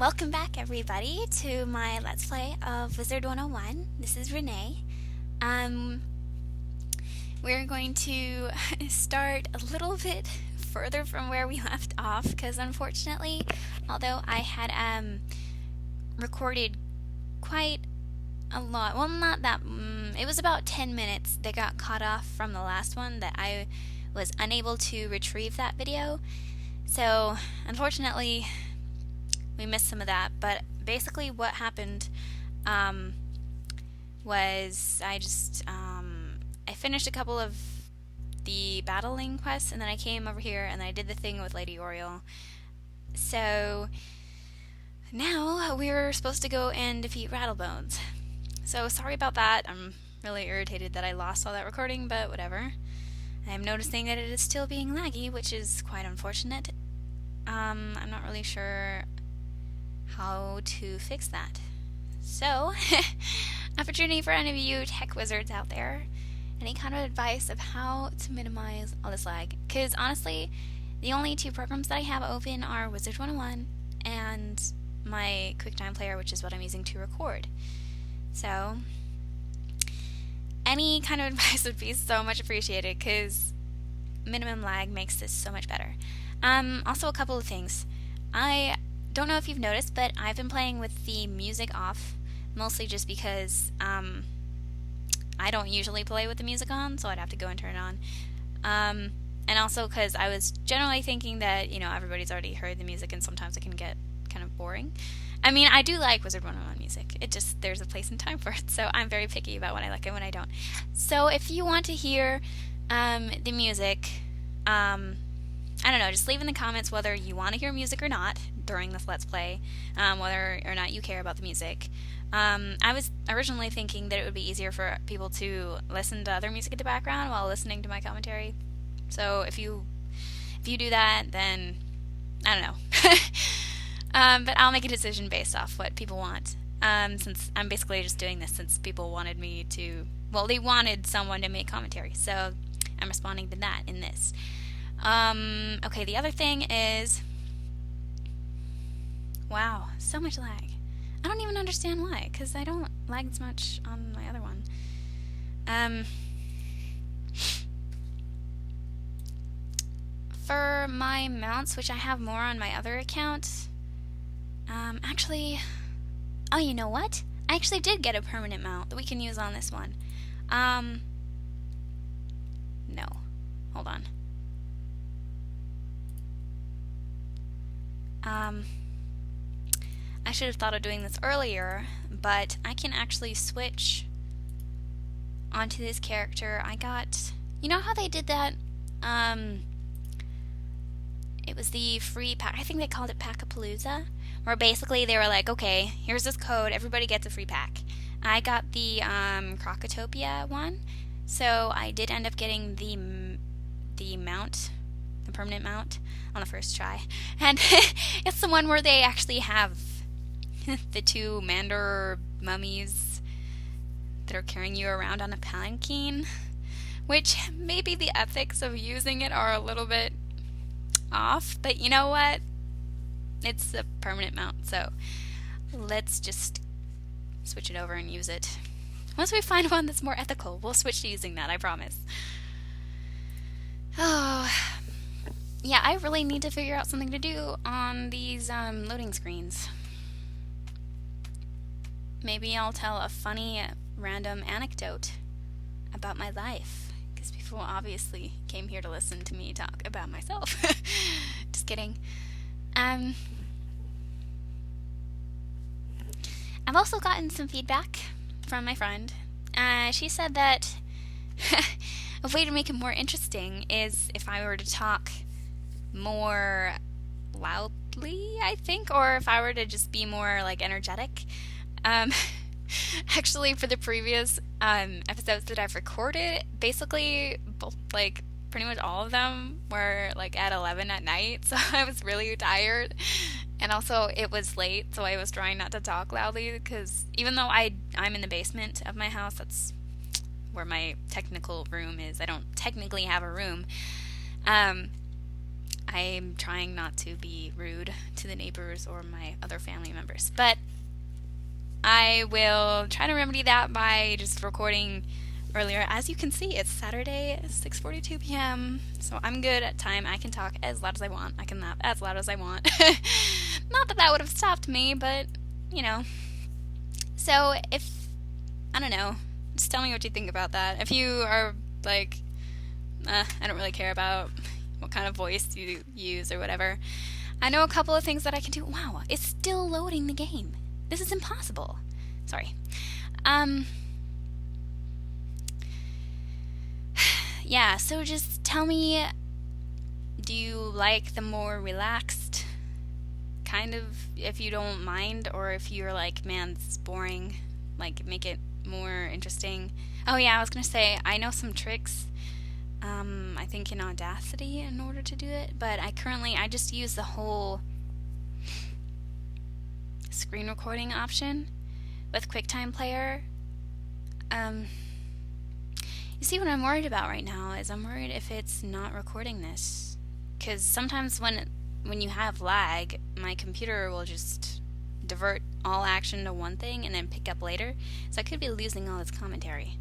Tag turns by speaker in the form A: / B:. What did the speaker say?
A: Welcome back, everybody, to my Let's Play of Wizard101. This is Renee. Um, we're going to start a little bit further from where we left off, because unfortunately, although I had recorded quite a lot, well, not that, it was about 10 minutes that got cut off from the last one that I was unable to retrieve that video. So, unfortunately, we missed some of that, but basically what happened was I finished a couple of the battling quests, and then I came over here and I did the thing with Lady Oriole. So now we're supposed to go and defeat Rattlebones. So sorry about that. I'm really irritated that I lost all that recording, but whatever. I'm noticing that it is still being laggy, which is quite unfortunate. I'm not really sure how to fix that. So, opportunity for any of you tech wizards out there. Any kind of advice of how to minimize all this lag? Because honestly, the only two programs that I have open are Wizard101 and my QuickTime Player, which is what I'm using to record. So, any kind of advice would be so much appreciated, because minimum lag makes this so much better. Also, a couple of things. I don't know if you've noticed, but I've been playing with the music off, mostly just because I don't usually play with the music on, so I'd have to go and turn it on. And also because I was generally thinking that, everybody's already heard the music and sometimes it can get kind of boring. I mean, I do like Wizard101 music. It just, there's a place and time for it, so I'm very picky about when I like it and when I don't. So if you want to hear the music, I don't know, just leave in the comments whether you want to hear music or not during this Let's Play, whether or not you care about the music. I was originally thinking that it would be easier for people to listen to other music in the background while listening to my commentary. So if you do that, then I don't know. But I'll make a decision based off what people want. Since I'm basically just doing this since people wanted me to, well, they wanted someone to make commentary, so I'm responding to that in this. Okay, the other thing is, wow, so much lag. I don't even understand why, because I don't lag as much on my other one. For my mounts, which I have more on my other account, actually, oh, you know what? I actually did get a permanent mount that we can use on this one. No, hold on. I should have thought of doing this earlier, but I can actually switch onto this character. I got, you know how they did that? It was the free pack, I think they called it Packapalooza, where basically they were like, okay, here's this code, everybody gets a free pack. I got the Crocotopia one, so I did end up getting the mount, the permanent mount, on the first try. And it's the one where they actually have the two mandor mummies that are carrying you around on a palanquin, which maybe the ethics of using it are a little bit off, but you know what? It's a permanent mount, so let's just switch it over and use it. Once we find one that's more ethical, we'll switch to using that, I promise. Oh, yeah, I really need to figure out something to do on these loading screens. Maybe I'll tell a funny random anecdote about my life, because people obviously came here to listen to me talk about myself. Just kidding. I've also gotten some feedback from my friend. She said that a way to make it more interesting is if I were to talk more loudly, I think, or if I were to just be more like energetic. Actually, for the previous episodes that I've recorded, basically like pretty much all of them were like at 11 at night, so I was really tired, and also it was late, so I was trying not to talk loudly, because even though I'm in the basement of my house, that's where my technical room is. I don't technically have a room. I'm trying not to be rude to the neighbors or my other family members. But I will try to remedy that by just recording earlier. As you can see, it's Saturday, 6:42 p.m. So I'm good at time. I can talk as loud as I want. I can laugh as loud as I want. Not that that would have stopped me, but, you know. So if, I don't know, just tell me what you think about that. If you are like, I don't really care about what kind of voice you use or whatever. I know a couple of things that I can do. Wow, it's still loading the game. This is impossible. Sorry. Yeah, so just tell me, do you like the more relaxed kind of, if you don't mind, or if you're like, man, this is boring, like, make it more interesting. Oh yeah, I was gonna say, I know some tricks, I think in Audacity in order to do it, but I just use the whole screen recording option with QuickTime Player. You see, what I'm worried about right now is I'm worried if it's not recording this, because sometimes when you have lag, my computer will just divert all action to one thing and then pick up later, so I could be losing all this commentary.